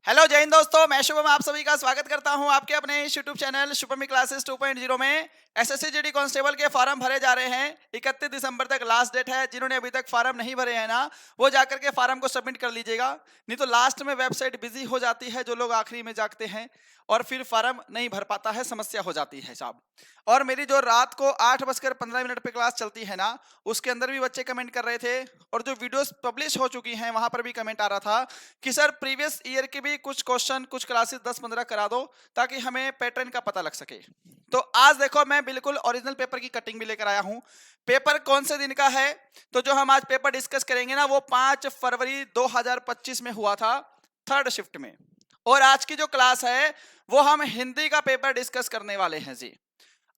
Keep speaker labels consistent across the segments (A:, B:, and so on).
A: Hello जय हिंद दोस्तों, मैं शुभम आप सभी का स्वागत करता हूं आपके अपने इस यूट्यूब चैनल शुभम क्लासेस 2.0 में। एसएससी जीडी कांस्टेबल के फॉर्म भरे जा रहे हैं। 31 दिसंबर तक लास्ट डेट है। जिन्होंने अभी तक फॉर्म नहीं भरे हैं ना, वो जाकर के फॉर्म को सबमिट कर लीजिएगा, नहीं तो लास्ट में वेबसाइट बिजी हो जाती है। जो लोग आखिरी में जागते हैं और फिर फॉर्म नहीं भर पाता है, समस्या हो जाती है साहब। और मेरी जो रात को 8:15 पे क्लास चलती है ना, उसके अंदर भी बच्चे कमेंट कर रहे थे, और जो वीडियोस पब्लिश हो चुकी हैं वहां पर भी कमेंट आ रहा था कि सर प्रीवियस ईयर के भी कुछ क्वेश्चन, कुछ क्लासेस 10-15 करा दो ताकि हमें पैटर्न का पता लग सके। तो आज देखो, मैं बिल्कुल ओरिजिनल पेपर की कटिंग भी लेकर आया हूं। पेपर कौन से दिन का है? तो जो हम आज पेपर डिस्कस करेंगे ना, वो 5 फरवरी 2025 में हुआ था, थर्ड शिफ्ट में। और आज की जो क्लास है वो हम हिंदी का पेपर डिस्कस करने वाले हैं जी।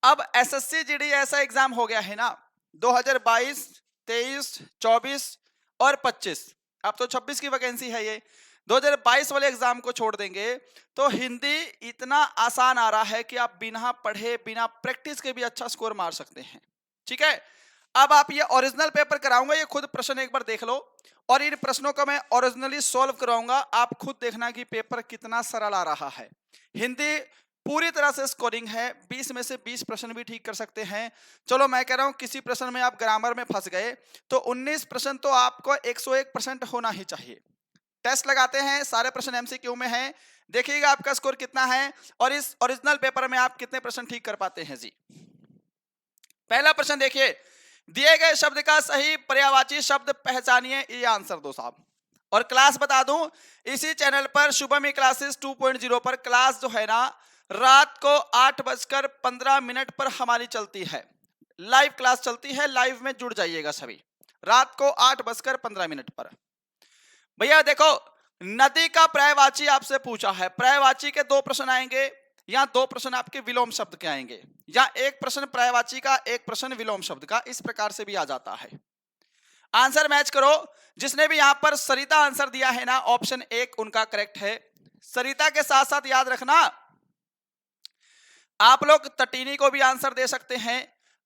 A: अब एसएससी जीडी ऐसा एग्जाम हो गया है ना, 2022, 23, 24 और 25। अब तो 26 की वैकेंसी है ये। 2022 वाले एग्जाम को छोड़ देंगे तो हिंदी इतना आसान आ रहा है कि आप बिना पढ़े, बिना प्रैक्टिस के भी अच्छा स्कोर मार सकते हैं। ठीक है, अब आप ये ओरिजिनल पेपर कराऊंगा, ये खुद प्रश्न एक बार देख लो, और इन प्रश्नों को मैं ओरिजिनली सॉल्व कराऊंगा। आप खुद देखना कि पेपर कितना सरल आ रहा है। हिंदी पूरी तरह से स्कोरिंग है, 20 में से 20 प्रश्न भी ठीक कर सकते हैं। चलो मैं कह रहा हूं किसी प्रश्न में आप ग्रामर में फंस गए तो 19 प्रश्न तो आपको 101% होना ही चाहिए। टेस्ट लगाते हैं, सारे प्रश्न एमसीक्यू में हैं। देखिएगा आपका स्कोर कितना है और इस ओरिजिनल पेपर में आप कितने प्रश्न ठीक कर पाते हैं जी। पहला प्रश्न देखिए, दिए गए शब्द का सही पर्यायवाची शब्द पहचानिए, ये आंसर दो साहब। और क्लास बता दूं, इसी चैनल पर शुभम क्लासेस 2.0 पर क्लास जो है ना, रात को 8:15 पर हमारी चलती है। लाइव क्लास चलती है, लाइव में जुड़ जाइएगा सभी, रात को 8:15 पर। भैया देखो, नदी का पर्यायवाची आपसे पूछा है। पर्यायवाची के दो प्रश्न आएंगे, या दो प्रश्न आपके विलोम शब्द के आएंगे, या एक प्रश्न पर्यायवाची का, एक प्रश्न विलोम शब्द का। इस प्रकार से भी आ जाता है। आंसर मैच करो। जिसने भी यहां पर सरिता आंसर दिया है ना, ऑप्शन 1 उनका करेक्ट है। सरिता के साथ साथ याद रखना, आप लोग तटीनी को भी आंसर दे सकते हैं,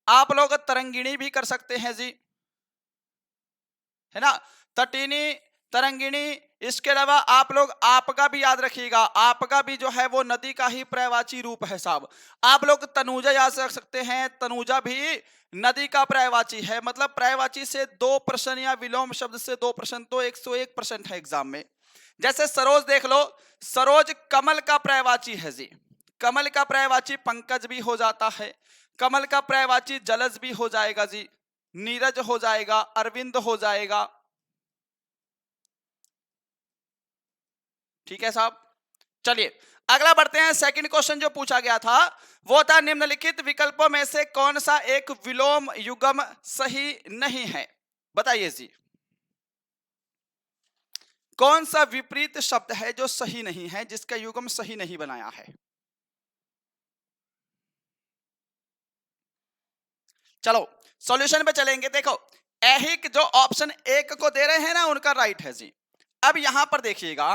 A: आप लोग तरंगिणी भी कर सकते हैं जी, है ना। तटीनी, तरंगिणी, इसके अलावा आप लोग आपका भी याद रखिएगा। आपका भी जो है वो नदी का ही पर्यायवाची रूप है साहब। आप लोग तनुजा याद रख सकते हैं, तनुजा भी नदी का पर्यायवाची है। मतलब पर्यायवाची से 2 प्रश्न या विलोम शब्द से 2 प्रश्न तो 101% है एग्जाम में। जैसे सरोज देख लो, सरोज कमल का पर्यायवाची है जी। कमल का पर्यायवाची पंकज भी हो जाता है, कमल का पर्यायवाची जलज भी हो जाएगा जी, नीरज हो जाएगा, अरविंद हो जाएगा। ठीक है साहब, चलिए अगला बढ़ते हैं। सेकंड क्वेश्चन जो पूछा गया था वो था, निम्नलिखित विकल्पों में से कौन सा एक विलोम युग्म सही नहीं है? बताइए जी, कौन सा विपरीत शब्द है जो सही नहीं है, जिसका युग्म सही नहीं बनाया है? चलो सॉल्यूशन पे चलेंगे। देखो, ऐहिक जो ऑप्शन 1 को दे रहे हैं ना, उनका राइट है जी। अब यहां पर देखिएगा,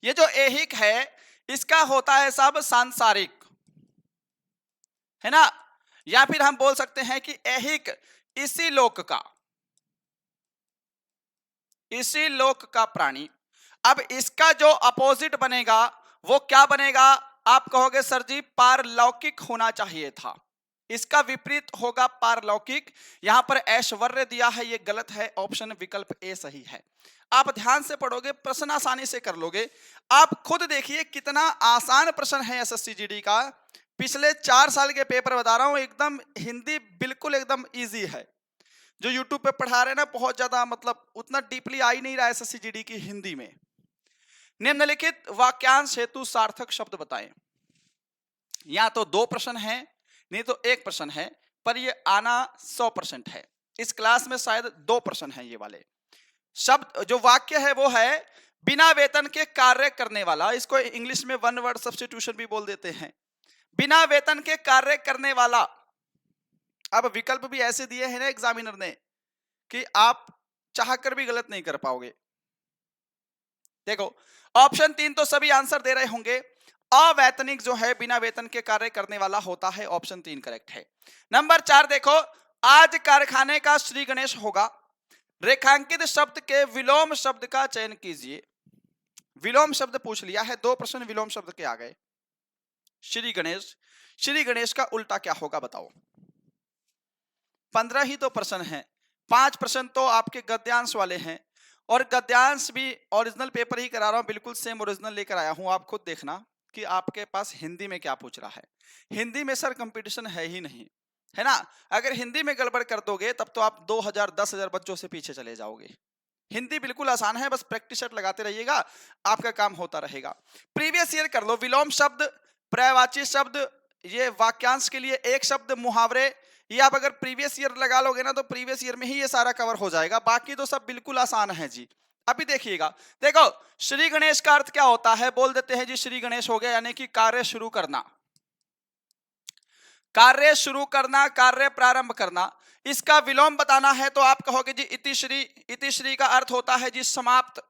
A: ये जो ऐहिक है इसका होता है सब सांसारिक, है ना। या फिर हम बोल सकते हैं कि ऐहिक इसी लोक का, इसी लोक का प्राणी। अब इसका जो अपोजिट बनेगा वो क्या बनेगा? आप कहोगे सर जी पारलौकिक होना चाहिए था, इसका विपरीत होगा पारलौकिक। यहां पर ऐश्वर्य दिया है, ये गलत है। ऑप्शन विकल्प ए सही है। आप ध्यान से पढ़ोगे, प्रश्न आसानी से कर लोगे। आप खुद देखिए कितना आसान प्रश्न है एसएससी जीडी का। पिछले 4 साल के पेपर बता रहा हूं, एकदम हिंदी बिल्कुल एकदम इजी है। जो यूट्यूब पे पढ़ा रहे हैं ना, बहुत ज्यादा मतलब उतना डीपली आ ही नहीं रहा है एसएससी जीडी की हिंदी में। निम्नलिखित वाक्यांश हेतु सार्थक शब्द बताएं। या तो 2 प्रश्न है, नहीं तो 1 प्रश्न है, पर ये आना 100% है। इस क्लास में शायद 2 प्रश्न है। ये वाले शब्द जो वाक्य है वो है, बिना वेतन के कार्य करने वाला। इसको इंग्लिश में वन वर्ड सब्स्टिट्यूशन भी बोल देते हैं, बिना वेतन के कार्य करने वाला। अब विकल्प भी ऐसे दिए हैं ना एग्जामिनर ने कि आप चाहकर भी गलत नहीं कर पाओगे। देखो, ऑप्शन 3 तो सभी आंसर दे रहे होंगे। अवैतनिक जो है बिना वेतन के कार्य करने वाला होता है, ऑप्शन 3 करेक्ट है। नंबर 4 देखो, आज कारखाने का श्री गणेश होगा। रेखांकित शब्द के विलोम शब्द का चयन कीजिए। विलोम शब्द पूछ लिया है, 2 प्रश्न विलोम शब्द के आ गए। श्री गणेश, श्री गणेश का उल्टा क्या होगा बताओ। 15 ही तो प्रश्न हैं, 5 प्रश्न तो आपके गद्यांश वाले हैं, और गद्यांश भी ओरिजिनल पेपर ही करा रहा हूं, बिल्कुल सेम ओरिजिनल लेकर आया हूं। आप खुद देखना कि आपके पास हिंदी में क्या पूछ रहा है। हिंदी में सर कंपटीशन है ही नहीं, है ना। अगर हिंदी में गड़बड़ कर दोगे तब तो आप 2000 10,000 बच्चों से पीछे चले जाओगे। हिंदी बिल्कुल आसान है, बस प्रैक्टिस सेट लगाते रहिएगा, आपका काम होता रहेगा। प्रीवियस ईयर कर लो, विलोम शब्द, पर्यायवाची शब्द, ये वाक्यांश के लिए एक शब्द, मुहावरे, ये आप अगर प्रीवियस ईयर लगा लोगे ना तो प्रीवियस ईयर में ही ये सारा कवर हो जाएगा। बाकी तो सब बिल्कुल आसान है जी। अभी देखिएगा, देखो श्री गणेश का अर्थ क्या होता है, बोल देते हैं जी श्री गणेश हो गया, यानी कि कार्य शुरू करना, कार्य शुरू करना, कार्य प्रारंभ करना। इसका विलोम बताना है तो आप कहोगे जी इतिश्री, इतिश्री का अर्थ होता है जी समाप्त,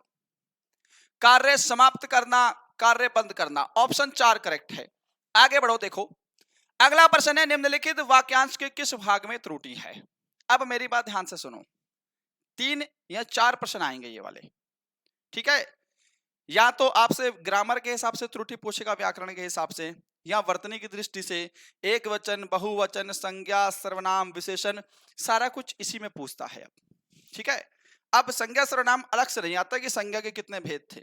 A: कार्य समाप्त करना, कार्य बंद करना। ऑप्शन 4 करेक्ट है। आगे बढ़ो, देखो अगला प्रश्न है, निम्नलिखित वाक्यांश के किस भाग में त्रुटि है। अब मेरी बात ध्यान से सुनो, 3 या 4 प्रश्न आएंगे ये वाले, ठीक है। या तो आपसे ग्रामर के हिसाब से त्रुटि पूछेगा, व्याकरण के हिसाब से, या वर्तनी की दृष्टि से, एक वचन, बहुवचन, संज्ञा, सर्वनाम, विशेषण, सारा कुछ इसी में पूछता है अब, ठीक है। अब संज्ञा सर्वनाम अलग से नहीं आता कि संज्ञा के कितने भेद थे,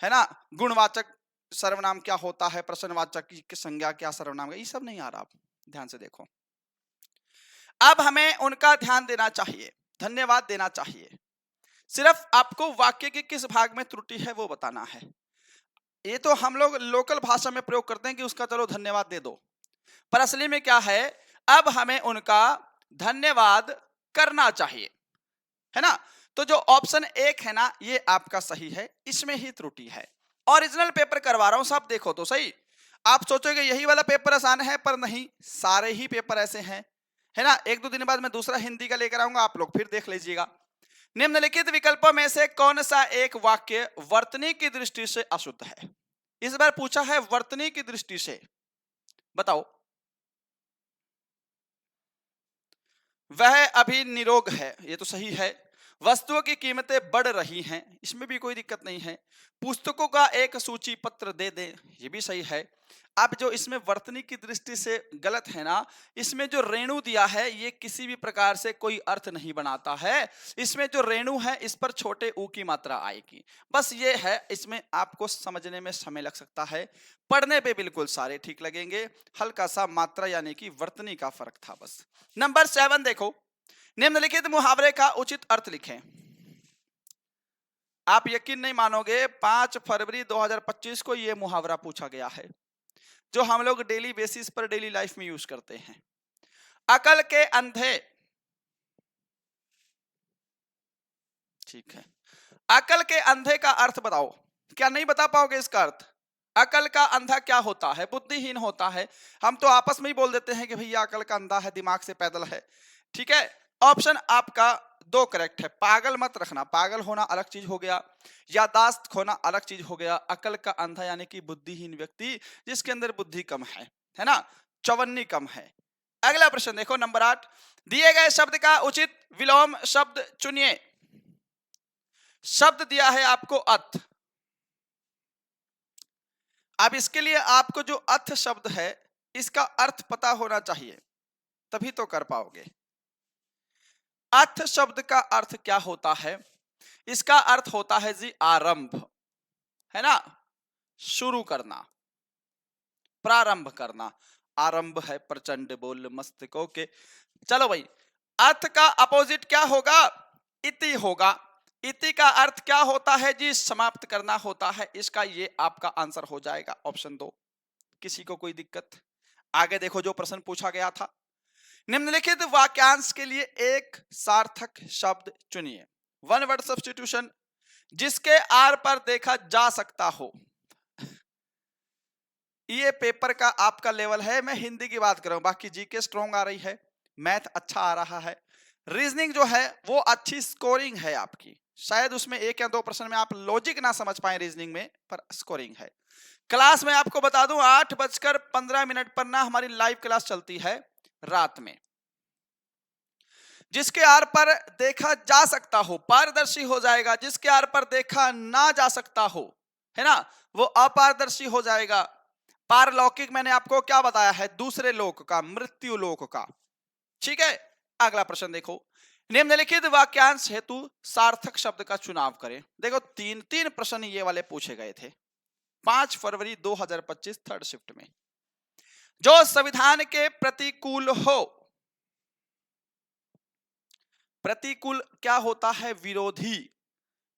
A: है ना। गुणवाचक सर्वनाम क्या होता है, प्रश्नवाचक की संज्ञा क्या, सर्वनाम का, ये सब नहीं आ रहा। आप ध्यान से देखो, अब हमें उनका ध्यान देना चाहिए, धन्यवाद देना चाहिए। सिर्फ आपको वाक्य के किस भाग में त्रुटि है वो बताना है। ये तो हम लोग लोकल भाषा में प्रयोग करते हैं कि उसका चलो धन्यवाद दे दो, पर असली में क्या है, अब हमें उनका धन्यवाद करना चाहिए, है ना। तो जो ऑप्शन 1 है ना, ये आपका सही है, इसमें ही त्रुटि है। ओरिजिनल पेपर करवा रहा हूं, सब देखो तो सही। आप सोचोगे यही वाला पेपर आसान है, पर नहीं, सारे ही पेपर ऐसे हैं, है ना। 1-2 दिन बाद मैं दूसरा हिंदी का लेकर आऊंगा, आप लोग फिर देख लीजिएगा। निम्नलिखित विकल्पों में से कौन सा एक वाक्य वर्तनी की दृष्टि से अशुद्ध है। इस बार पूछा है वर्तनी की दृष्टि से, बताओ। वह अभी निरोग है, ये तो सही है। वस्तुओं की कीमतें बढ़ रही हैं, इसमें भी कोई दिक्कत नहीं है। पुस्तकों का एक सूची पत्र दे दें, ये भी सही है। अब जो इसमें वर्तनी की दृष्टि से गलत है ना, इसमें जो रेणु दिया है ये किसी भी प्रकार से कोई अर्थ नहीं बनाता है। इसमें जो रेणु है इस पर छोटे ऊ की मात्रा आएगी, बस ये है। इसमें आपको समझने में समय लग सकता है, पढ़ने पे बिल्कुल सारे ठीक लगेंगे, हल्का सा मात्रा यानी कि वर्तनी का फर्क था बस। नंबर 7 देखो, निम्नलिखित मुहावरे का उचित अर्थ लिखें। आप यकीन नहीं मानोगे, 5 फरवरी 2025 को यह मुहावरा पूछा गया है, जो हम लोग डेली बेसिस पर डेली लाइफ में यूज करते हैं। अकल के अंधे, ठीक है, अकल के अंधे का अर्थ बताओ। क्या नहीं बता पाओगे इसका अर्थ? अकल का अंधा क्या होता है? बुद्धिहीन होता है। हम तो आपस में ही बोल देते हैं कि भैया अकल का अंधा है, दिमाग से पैदल है, ठीक है। ऑप्शन आपका 2 करेक्ट है। पागल मत रखना, पागल होना अलग चीज हो गया, यादाश्त खोना अलग चीज हो गया। अकल का अंधा यानी कि बुद्धिहीन व्यक्ति, जिसके अंदर बुद्धि कम है ना, चवन्नी कम है। अगला प्रश्न देखो, नंबर 8, दिए गए शब्द का उचित विलोम शब्द चुनिए। शब्द दिया है आपको अथ। अब इसके लिए आपको जो अथ शब्द है इसका अर्थ पता होना चाहिए, तभी तो कर पाओगे। अथ शब्द का अर्थ क्या होता है? इसका अर्थ होता है जी आरंभ, है ना, शुरू करना, प्रारंभ करना। आरंभ है प्रचंड बोल मस्तकों के। चलो भाई, अर्थ का अपोजिट क्या होगा? इति होगा। इति का अर्थ क्या होता है जी? समाप्त करना होता है। इसका ये आपका आंसर हो जाएगा ऑप्शन 2। किसी को कोई दिक्कत? आगे देखो जो प्रश्न पूछा गया था, निम्नलिखित वाक्यांश के लिए एक सार्थक शब्द चुनिए। 1 वर्ड सब्स्टिट्यूशन, जिसके आर पर देखा जा सकता हो। ये पेपर का आपका लेवल है, मैं हिंदी की बात कर रहा हूं, बाकी जीके स्ट्रॉन्ग आ रही है, मैथ अच्छा आ रहा है, रीजनिंग जो है वो अच्छी स्कोरिंग है आपकी। शायद उसमें 1 या 2 प्रश्न में आप लॉजिक ना समझ पाए रीजनिंग में, पर स्कोरिंग है। क्लास में आपको बता दूं 8:15 पर ना हमारी लाइव क्लास चलती है रात में। जिसके आर पर देखा जा सकता हो, पारदर्शी हो जाएगा। जिसके आर पर देखा ना जा सकता हो, है ना, वो अपारदर्शी हो जाएगा। पारलौकिक मैंने आपको क्या बताया है, दूसरे लोक का, मृत्यु लोक का। ठीक है, अगला प्रश्न देखो, निम्नलिखित वाक्यांश हेतु सार्थक शब्द का चुनाव करें। देखो तीन तीन प्रश्न ये वाले पूछे गए थे 5 फरवरी 2025 थर्ड शिफ्ट में। जो संविधान के प्रतिकूल हो, प्रतिकूल क्या होता है, विरोधी।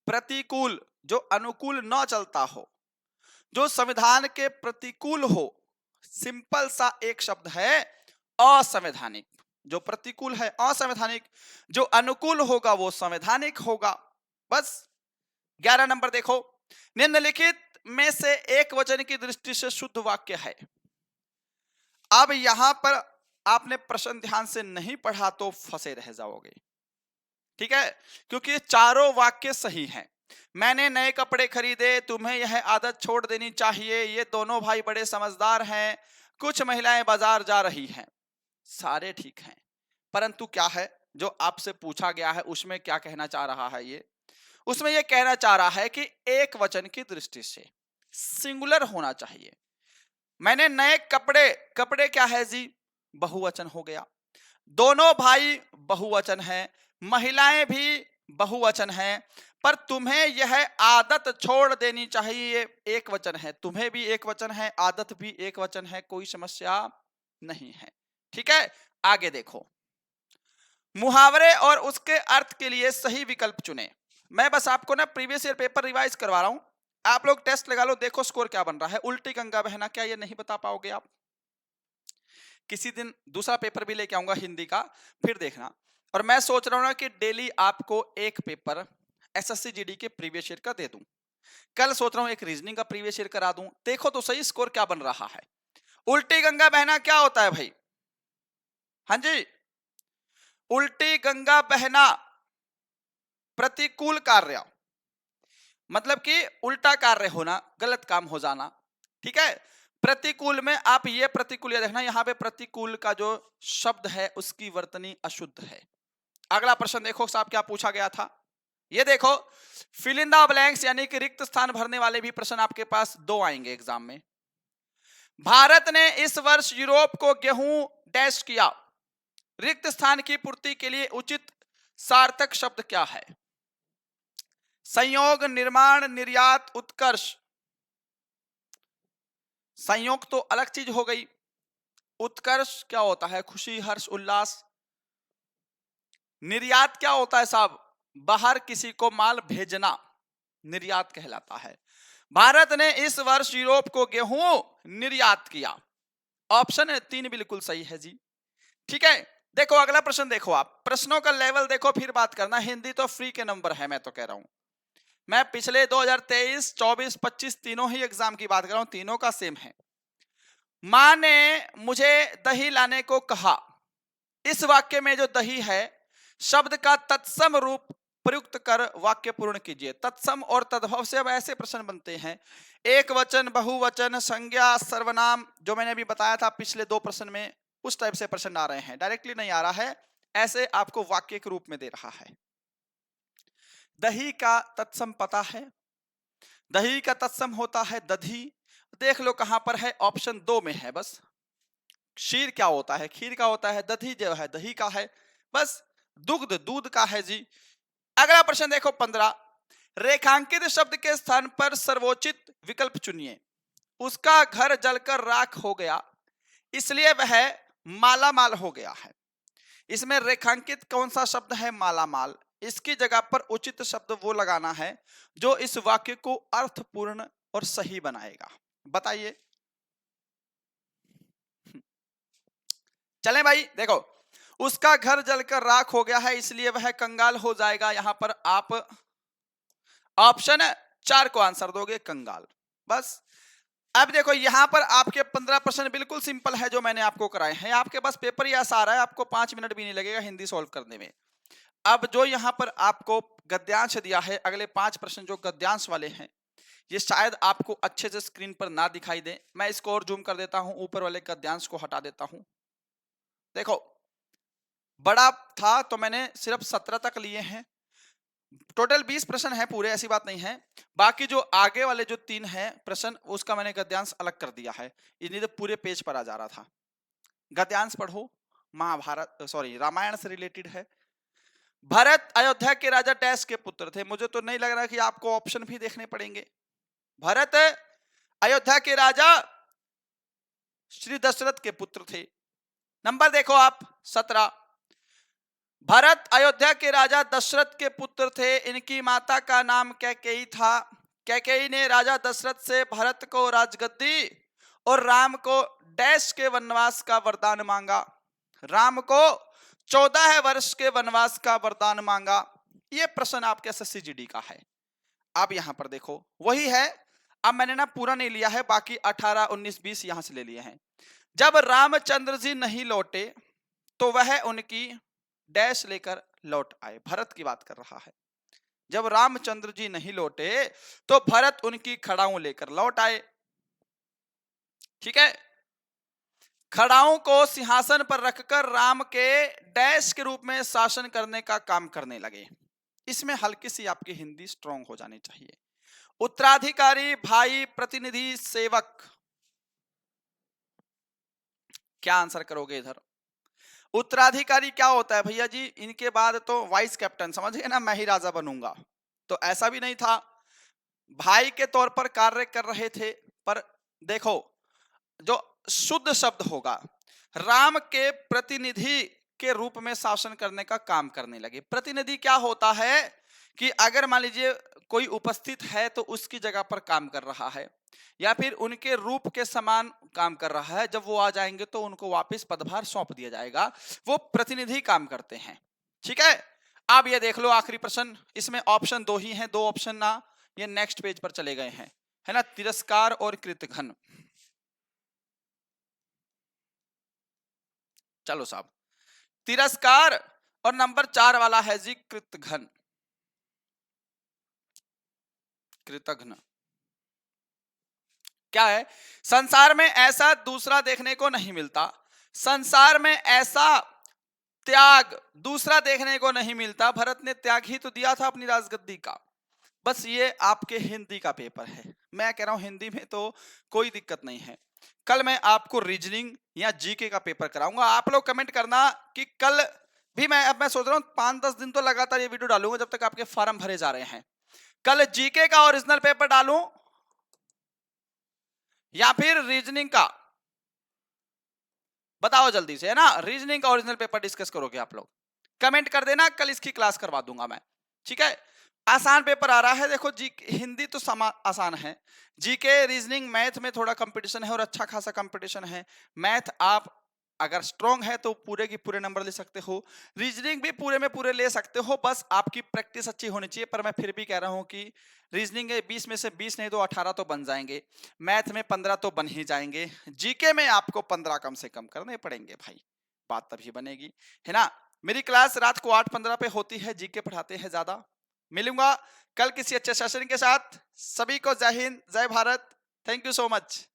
A: प्रतिकूल जो अनुकूल न चलता हो, जो संविधान के प्रतिकूल हो, सिंपल सा एक शब्द है असंवैधानिक। जो प्रतिकूल है असंवैधानिक, जो अनुकूल होगा वो संवैधानिक होगा। बस 11 नंबर देखो, निम्नलिखित में से एक वचन की दृष्टि से शुद्ध वाक्य है। अब यहां पर आपने प्रश्न ध्यान से नहीं पढ़ा तो फंसे रह जाओगे, ठीक है, क्योंकि चारों वाक्य सही हैं। मैंने नए कपड़े खरीदे, तुम्हें यह आदत छोड़ देनी चाहिए, ये दोनों भाई बड़े समझदार हैं, कुछ महिलाएं बाजार जा रही हैं, सारे ठीक हैं। परंतु क्या है जो आपसे पूछा गया है, उसमें क्या कहना चाह रहा है ये, उसमें ये कहना चाह रहा है कि एक वचन की दृष्टि से सिंगुलर होना चाहिए। मैंने नए कपड़े, कपड़े क्या है जी, बहुवचन हो गया। दोनों भाई बहुवचन है, महिलाएं भी बहुवचन है, पर तुम्हें यह आदत छोड़ देनी चाहिए एक वचन है। तुम्हें भी एक वचन है, आदत भी एक वचन है, कोई समस्या नहीं है। ठीक है, आगे देखो, मुहावरे और उसके अर्थ के लिए सही विकल्प चुने। मैं बस आपको ना प्रीवियस ईयर पेपर रिवाइज करवा रहा हूं, आप लोग टेस्ट लगा लो, देखो स्कोर क्या बन रहा है। उल्टी गंगा बहना, क्या ये नहीं बता पाओगे आप? किसी दिन दूसरा पेपर भी लेके आऊंगा हिंदी का, फिर देखना। और मैं सोच रहा हूं ना कि डेली आपको एक पेपर एसएससी जीडी के प्रीवियस ईयर का दे दूं। कल सोच रहा हूं एक रीजनिंग का प्रीवियस ईयर करा दूं। देखो तो सही स्कोर क्या बन रहा है। उल्टी गंगा बहना क्या होता है भाई? हाँ जी, उल्टी गंगा बहना प्रतिकूल कार्य, मतलब कि उल्टा कार्य होना, गलत काम हो जाना। ठीक है, प्रतिकूल में आप ये प्रतिकूल देखना, यहां पे प्रतिकूल का जो शब्द है उसकी वर्तनी अशुद्ध है। अगला प्रश्न देखो साहब क्या पूछा गया था, ये देखो, फिल इन द ब्लैंक्स यानी कि रिक्त स्थान भरने वाले भी प्रश्न आपके पास दो आएंगे एग्जाम में। भारत ने इस वर्ष यूरोप को गेहूं डैश किया, रिक्त स्थान की पूर्ति के लिए उचित सार्थक शब्द क्या है? संयोग, निर्माण, निर्यात, उत्कर्ष। संयोग तो अलग चीज हो गई, उत्कर्ष क्या होता है, खुशी, हर्ष, उल्लास। निर्यात क्या होता है साहब, बाहर किसी को माल भेजना, निर्यात कहलाता है। भारत ने इस वर्ष यूरोप को गेहूं निर्यात किया, ऑप्शन 3 बिल्कुल सही है जी। ठीक है, देखो अगला प्रश्न देखो, आप प्रश्नों का लेवल देखो फिर बात करना। हिंदी तो फ्री के नंबर है, मैं तो कह रहा हूं। मैं पिछले 2023, 24, 25 तीनों ही एग्जाम की बात कर रहा हूं, तीनों का सेम है। मां ने मुझे दही लाने को कहा, इस वाक्य में जो दही है शब्द का तत्सम रूप प्रयुक्त कर वाक्य पूर्ण कीजिए। तत्सम और तद्भव से अब ऐसे प्रश्न बनते हैं, एक वचन, बहुवचन, संज्ञा, सर्वनाम, जो मैंने अभी बताया था पिछले 2 प्रश्न में, उस टाइप से प्रश्न आ रहे हैं। डायरेक्टली नहीं आ रहा है, ऐसे आपको वाक्य के रूप में दे रहा है। दही का तत्सम पता है, दही का तत्सम होता है दधी। देख लो कहां पर है, ऑप्शन 2 में है। बस क्षीर क्या होता है, खीर का होता है, दधी जो है दही का है, बस दुग्ध दूध का है जी। अगला प्रश्न देखो 15, रेखांकित शब्द के स्थान पर सर्वोचित विकल्प चुनिए। उसका घर जलकर राख हो गया, इसलिए वह मालामाल हो गया है। इसमें रेखांकित कौन सा शब्द है, मालामाल। इसकी जगह पर उचित शब्द वो लगाना है जो इस वाक्य को अर्थपूर्ण और सही बनाएगा। बताइए, चलें भाई। देखो, उसका घर जलकर राख हो गया है इसलिए वह कंगाल हो जाएगा। यहां पर आप ऑप्शन 4 को आंसर दोगे, कंगाल। बस अब देखो यहां पर आपके 15 प्रश्न बिल्कुल सिंपल है जो मैंने आपको कराए हैं। आपके पास पेपर ही ऐसा आ रहा है, आपको 5 मिनट भी नहीं लगेगा हिंदी सॉल्व करने में। अब जो यहां पर आपको गद्यांश दिया है, अगले 5 प्रश्न जो गद्यांश वाले हैं, ये शायद आपको अच्छे से स्क्रीन पर ना दिखाई दे। मैं इसको और जूम कर देता हूं, ऊपर वाले गद्यांश को हटा देता हूं। देखो बड़ा था तो मैंने सिर्फ 17 तक लिए हैं, टोटल 20 प्रश्न है पूरे, ऐसी बात नहीं है। बाकी जो आगे वाले जो 3 है प्रश्न, उसका मैंने गद्यांश अलग कर दिया है, इन्हीं तो पूरे पेज पर आ जा रहा था। गद्यांश पढ़ो, महाभारत सॉरी रामायण से रिलेटेड है। भरत अयोध्या के राजा डैश के पुत्र थे। मुझे तो नहीं लग रहा कि आपको ऑप्शन भी देखने पड़ेंगे। भरत अयोध्या के राजा श्री दशरथ के पुत्र थे। नंबर देखो आप 17। भरत अयोध्या के राजा दशरथ के पुत्र थे। इनकी माता का नाम कैकेयी था। कैकेयी ने राजा दशरथ से भरत को राजगद्दी और राम को डैश के वनवास का वरदान मांगा। राम को 14 वर्ष के वनवास का वरदान मांगा। यह प्रश्न आपके एसएससी जीडी का है। आप यहां पर देखो वही है। अब मैंने ना पूरा नहीं लिया है, बाकी 18, 19, 20 यहां से ले लिए हैं। जब रामचंद्र जी नहीं लौटे तो वह उनकी डैश लेकर लौट आए। भरत की बात कर रहा है। जब रामचंद्र जी नहीं लौटे तो भरत उनकी खड़ाऊं लेकर लौट आए। ठीक है। खड़ाओं को सिंहासन पर रखकर राम के डैश के रूप में शासन करने का काम करने लगे। इसमें हल्की सी आपकी हिंदी स्ट्रांग हो जानी चाहिए। उत्तराधिकारी, भाई, प्रतिनिधि, सेवक, क्या आंसर करोगे इधर? उत्तराधिकारी क्या होता है भैया जी? इनके बाद तो वाइस कैप्टन, समझ गए ना, मैं ही राजा बनूंगा। तो ऐसा भी नहीं था, भाई के तौर पर कार्य कर रहे थे। पर देखो जो शुद्ध शब्द होगा, राम के प्रतिनिधि के रूप में शासन करने का काम करने लगे। प्रतिनिधि क्या होता है कि अगर मान लीजिए कोई उपस्थित है तो उसकी जगह पर काम कर रहा है, या फिर उनके रूप के समान काम कर रहा है। जब वो आ जाएंगे तो उनको वापस पदभार सौंप दिया जाएगा। वो प्रतिनिधि काम करते हैं। ठीक है। अब ये देख लो आखिरी प्रश्न। इसमें ऑप्शन 2 ही हैं, 2 ऑप्शन ना ये नेक्स्ट पेज पर चले गए हैं, है ना। तिरस्कार और कृतघ्न। चलो साहब, तिरस्कार और नंबर 4 वाला है जी कृतघ्न। कृतघ्न क्या है? संसार में ऐसा दूसरा देखने को नहीं मिलता। संसार में ऐसा त्याग दूसरा देखने को नहीं मिलता। भरत ने त्याग ही तो दिया था अपनी राजगद्दी का। बस ये आपके हिंदी का पेपर है। मैं कह रहा हूं हिंदी में तो कोई दिक्कत नहीं है। कल मैं आपको रीजनिंग या जीके का पेपर कराऊंगा। आप लोग कमेंट करना कि कल भी मैं सोच रहा हूं 5-10 दिन तो लगातार ये वीडियो डालूंगा जब तक आपके फॉर्म भरे जा रहे हैं। कल जीके का ओरिजिनल पेपर डालूं या फिर रीजनिंग का? बताओ जल्दी से, है ना। रीजनिंग का ओरिजिनल पेपर डिस्कस करोगे आप लोग? कमेंट कर देना, कल इसकी क्लास करवा दूंगा मैं। ठीक है। आसान पेपर आ रहा है। देखो जी, हिंदी तो आसान है। जीके, रीजनिंग, मैथ में थोड़ा कंपटीशन है और अच्छा खासा कंपटीशन है। मैथ आप अगर स्ट्रॉन्ग है तो पूरे की पूरे नंबर ले सकते हो। रीजनिंग भी पूरे में पूरे ले सकते हो, बस आपकी प्रैक्टिस अच्छी होनी चाहिए। पर मैं फिर भी कह रहा हूं कि रीजनिंग के 20 में से 20 नहीं तो 18 तो बन जाएंगे। मैथ में 15 तो बन ही जाएंगे। जीके में आपको 15 कम से कम करने पड़ेंगे भाई, बात तभी बनेगी, है ना। मेरी क्लास रात को 8:15 पे होती है। जीके पढ़ाते हैं ज्यादा। मिलूंगा कल किसी अच्छे सेशन के साथ। सभी को जय हिंद, जय Bharat. Thank you so much.